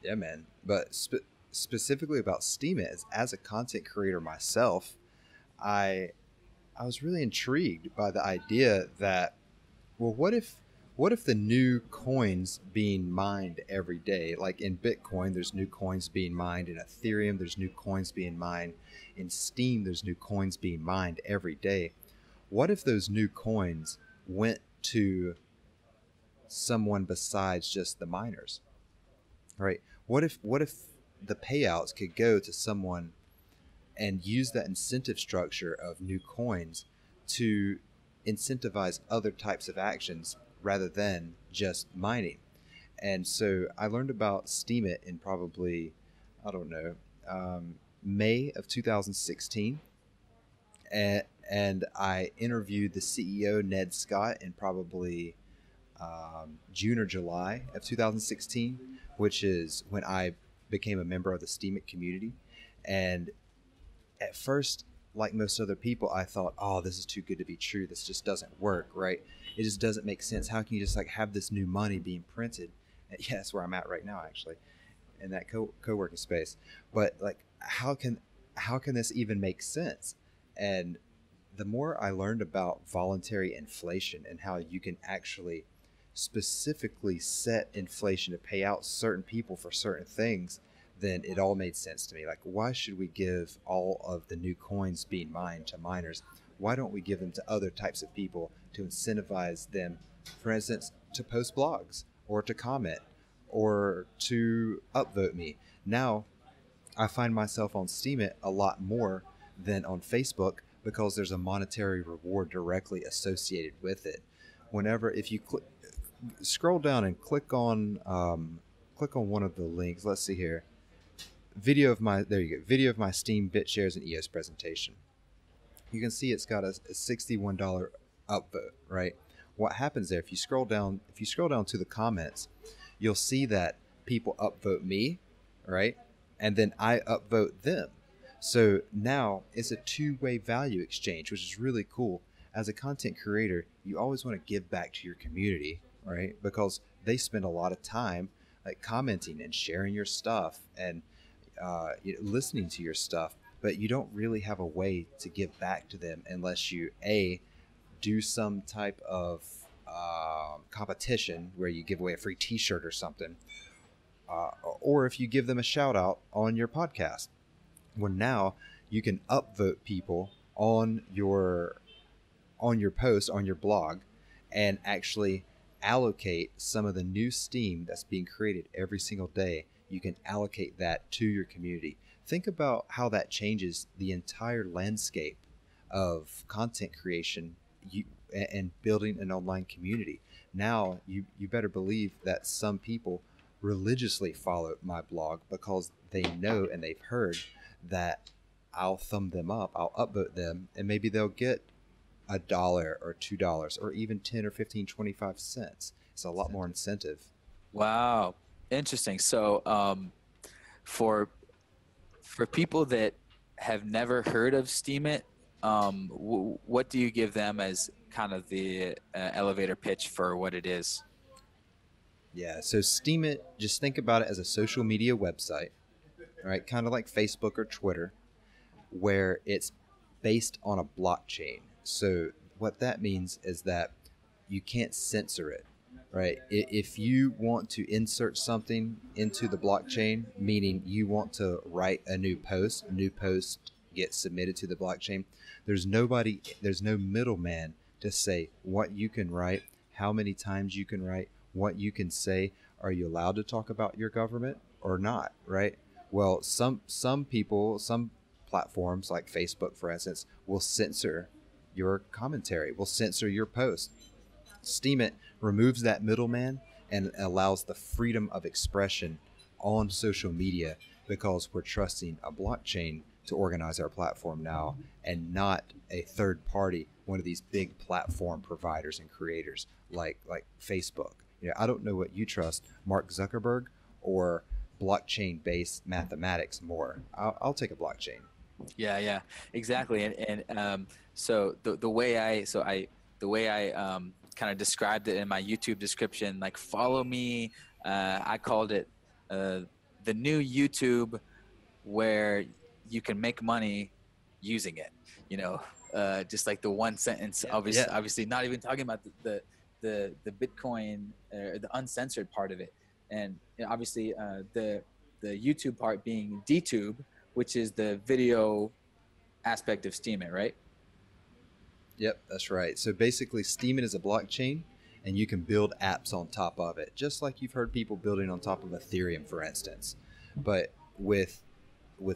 Yeah, man. But specifically about Steemit, as a content creator myself, I I was really intrigued by the idea that, well, what if the new coins being mined every day, like in Bitcoin, there's new coins being mined, in Ethereum, there's new coins being mined, in Steam, there's new coins being mined every day. What if those new coins went to someone besides just the miners, right? What if the payouts could go to someone and use that incentive structure of new coins to incentivize other types of actions rather than just mining? And so I learned about Steemit in probably, I don't know, May of 2016. And I interviewed the CEO, Ned Scott, in probably June or July of 2016, which is when I became a member of the Steemit community. And at first, like most other people, I thought, oh, this is too good to be true. This just doesn't work, right? It just doesn't make sense. How can you just like have this new money being printed? And yeah, that's where I'm at right now, actually, in that co-working space. But like, how can this even make sense? And the more I learned about voluntary inflation and how you can actually specifically set inflation to pay out certain people for certain things, then it all made sense to me. Like, why should we give all of the new coins being mined to miners? Why don't we give them to other types of people to incentivize them, for instance, to post blogs or to comment or to upvote me? Now, I find myself on Steemit a lot more than on Facebook because there's a monetary reward directly associated with it. Whenever, if you scroll down and click on one of the links. Let's see here. There you go. Video of my Steem BitShares and EOS presentation. You can see it's got a $61 upvote, right? What happens there? If you scroll down to the comments, you'll see that people upvote me, right? And then I upvote them. So now it's a two-way value exchange, which is really cool. As a content creator, you always want to give back to your community, right? Because they spend a lot of time like commenting and sharing your stuff and listening to your stuff, but you don't really have a way to give back to them unless you do some type of competition where you give away a free T-shirt or something, or if you give them a shout out on your podcast. Well, now you can upvote people on your post on your blog and actually allocate some of the new steam that's being created every single day. You can allocate that to your community. Think about how that changes the entire landscape of content creation and building an online community. Now you better believe that some people religiously follow my blog because they know and they've heard that I'll thumb them up, I'll upvote them, and maybe they'll get $1 or $2 or even 10 or 15, 25 cents. It's a lot more incentive. Wow, interesting. So, for people that have never heard of Steemit, what do you give them as kind of the elevator pitch for what it is? Yeah, so Steemit, just think about it as a social media website, right? Kind of like Facebook or Twitter, where it's based on a blockchain. So what that means is that you can't censor it, right? If you want to insert something into the blockchain, meaning you want to write a new post gets submitted to the blockchain, there's no middleman to say what you can write, how many times you can write, what you can say. Are you allowed to talk about your government or not, right? Well, some people, some platforms like Facebook, for instance, will censor your commentary, will censor your post. Steemit removes that middleman and allows the freedom of expression on social media because we're trusting a blockchain to organize our platform now and not a third party, one of these big platform providers and creators like Facebook. I don't know what you trust, Mark Zuckerberg or blockchain based mathematics more. I'll take a blockchain. Yeah, yeah, exactly. And so the way I kind of described it in my YouTube description, like follow me. I called it the new YouTube where you can make money using it. You know, just like the one sentence. Yeah, yeah, Obviously, not even talking about the Bitcoin, the uncensored part of it, and you know, obviously the YouTube part being DTube, which is the video aspect of Steemit, right? yep, that's right. So basically, Steemit is a blockchain, and you can build apps on top of it, just like you've heard people building on top of Ethereum, for instance. But with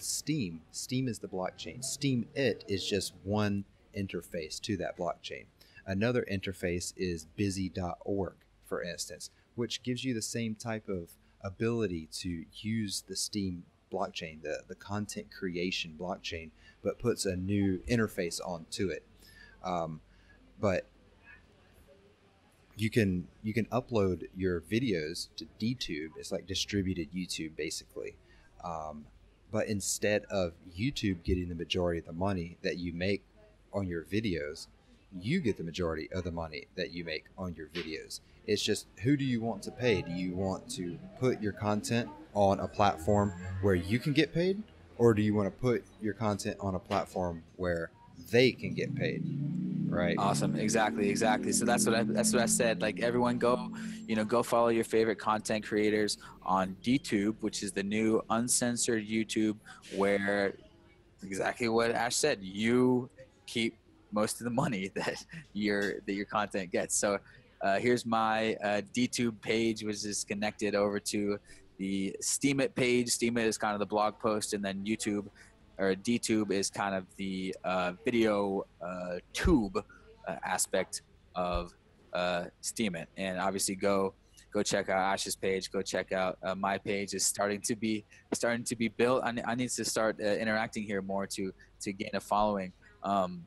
Steem is the blockchain. Steemit is just one interface to that blockchain. Another interface is busy.org, for instance, which gives you the same type of ability to use the Steem blockchain, the content creation blockchain, but puts a new interface onto it. Um, but you can upload your videos to DTube. It's like distributed YouTube, basically. Um, but instead of YouTube getting the majority of the money that you make on your videos, you get the majority of the money that you make on your videos. It's just, who do you want to pay? Do you want to put your content on a platform where you can get paid, or do you want to put your content on a platform where they can get paid? Right. Awesome. Exactly. So that's what I said. Like everyone go, you know, go follow your favorite content creators on DTube, which is the new uncensored YouTube where exactly what Ash said, you keep most of the money that your content gets. So here's my DTube page, which is connected over to the Steemit page. Steemit is kind of the blog post, and then YouTube or DTube is kind of the video tube aspect of Steemit. And obviously, go check out Ash's page. Go check out my page. Is starting to be built. I need to start interacting here more to gain a following. On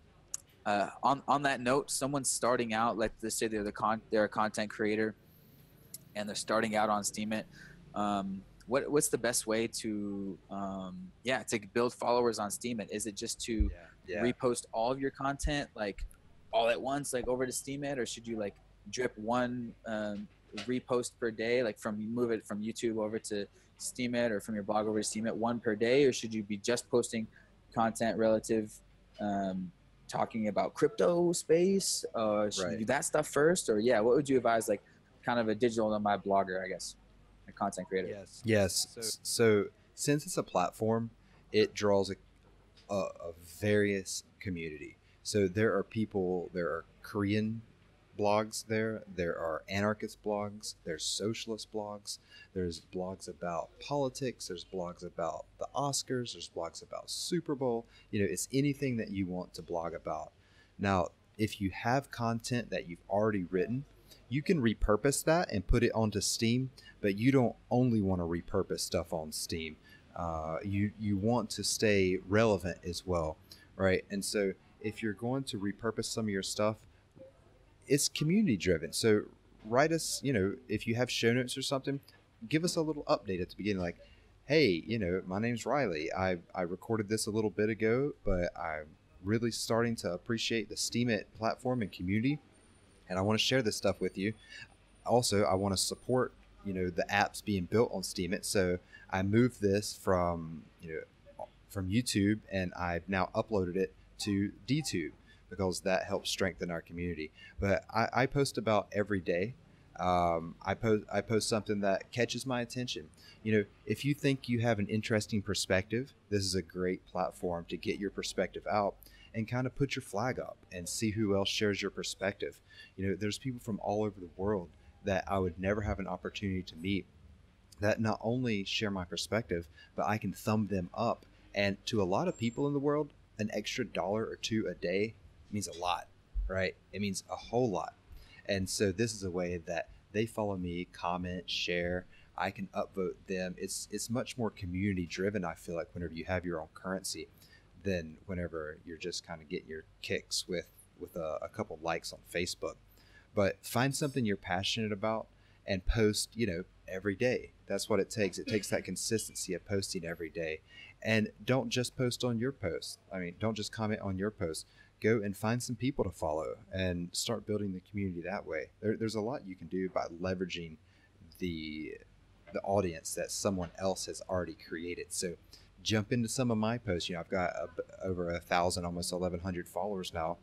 that note, someone's starting out. Let's say they're a content creator, and they're starting out on Steemit. What's the best way to to build followers on Steemit? Is it just to Yeah. repost all of your content like all at once, like over to Steemit, or should you like drip one repost per day, like move it from YouTube over to Steemit, or from your blog over to Steemit, one per day, or should you be just posting content relative, um, talking about crypto space? Should you Right. do that stuff first, or what would you advise, like kind of a digital nomad blogger, I guess, a content creator? Yes. So since it's a platform, it draws a various community. So there are Korean blogs there are anarchist blogs, there's socialist blogs, there's blogs about politics, there's blogs about the Oscars, there's blogs about Super Bowl. It's anything that you want to blog about. Now, if you have content that you've already written, you can repurpose that and put it onto Steem, but you don't only want to repurpose stuff on Steem. You want to stay relevant as well, right? And so if you're going to repurpose some of your stuff, it's community driven. So write us, if you have show notes or something, give us a little update at the beginning, like, hey, my name's Riley. I recorded this a little bit ago, but I'm really starting to appreciate the Steemit platform and community, and I want to share this stuff with you. Also, I want to support, the apps being built on Steemit. So I moved this from YouTube, and I've now uploaded it to DTube because that helps strengthen our community. But I post about every day. I post something that catches my attention. If you think you have an interesting perspective, this is a great platform to get your perspective out and kind of put your flag up and see who else shares your perspective. There's people from all over the world that I would never have an opportunity to meet that not only share my perspective, but I can thumb them up. And to a lot of people in the world, an extra dollar or two a day means a lot, right? It means a whole lot. And so this is a way that they follow me, comment, share. I can upvote them. It's much more community driven, I feel like, whenever you have your own currency than whenever you're just kind of getting your kicks with a couple likes on Facebook. But find something you're passionate about and post, every day. That's what it takes. It takes that consistency of posting every day. And don't just post on your post. Don't just comment on your post. Go and find some people to follow and start building the community that way. There's a lot you can do by leveraging the the audience that someone else has already created. So jump into some of my posts. I've got over 1,000, almost 1,100 followers now.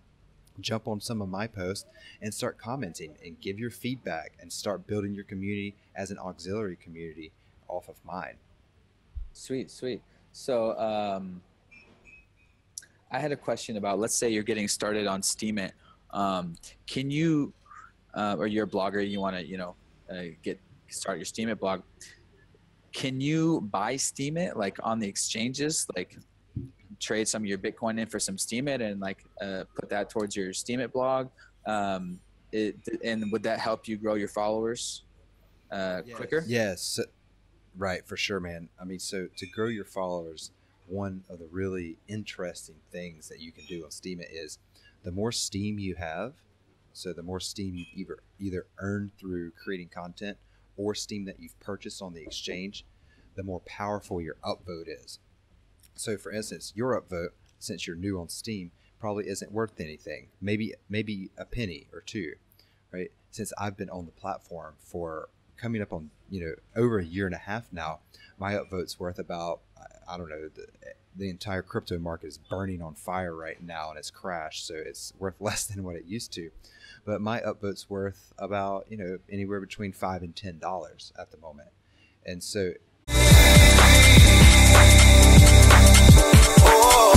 Jump on some of my posts and start commenting and give your feedback and start building your community as an auxiliary community off of mine. Sweet. So I had a question about, let's say you're getting started on Steemit. Can you, or you're a blogger, you want to, start your Steemit blog. Can you buy Steemit like on the exchanges, like trade some of your Bitcoin in for some Steemit and put that towards your Steemit blog? And would that help you grow your followers quicker? Yes. Right. For sure, man. I mean, so to grow your followers, one of the really interesting things that you can do on Steemit is the more Steem you have, so the more Steem you've either earned through creating content or Steem that you've purchased on the exchange, the more powerful your upvote is. So for instance, your upvote, since you're new on Steem, probably isn't worth anything. Maybe a penny or two, right? Since I've been on the platform for coming up on, over a year and a half now, my upvote's worth about, I don't know, the entire crypto market is burning on fire right now and it's crashed. So it's worth less than what it used to. But my upvote's worth about, anywhere between $5 and $10 at the moment. And so oh,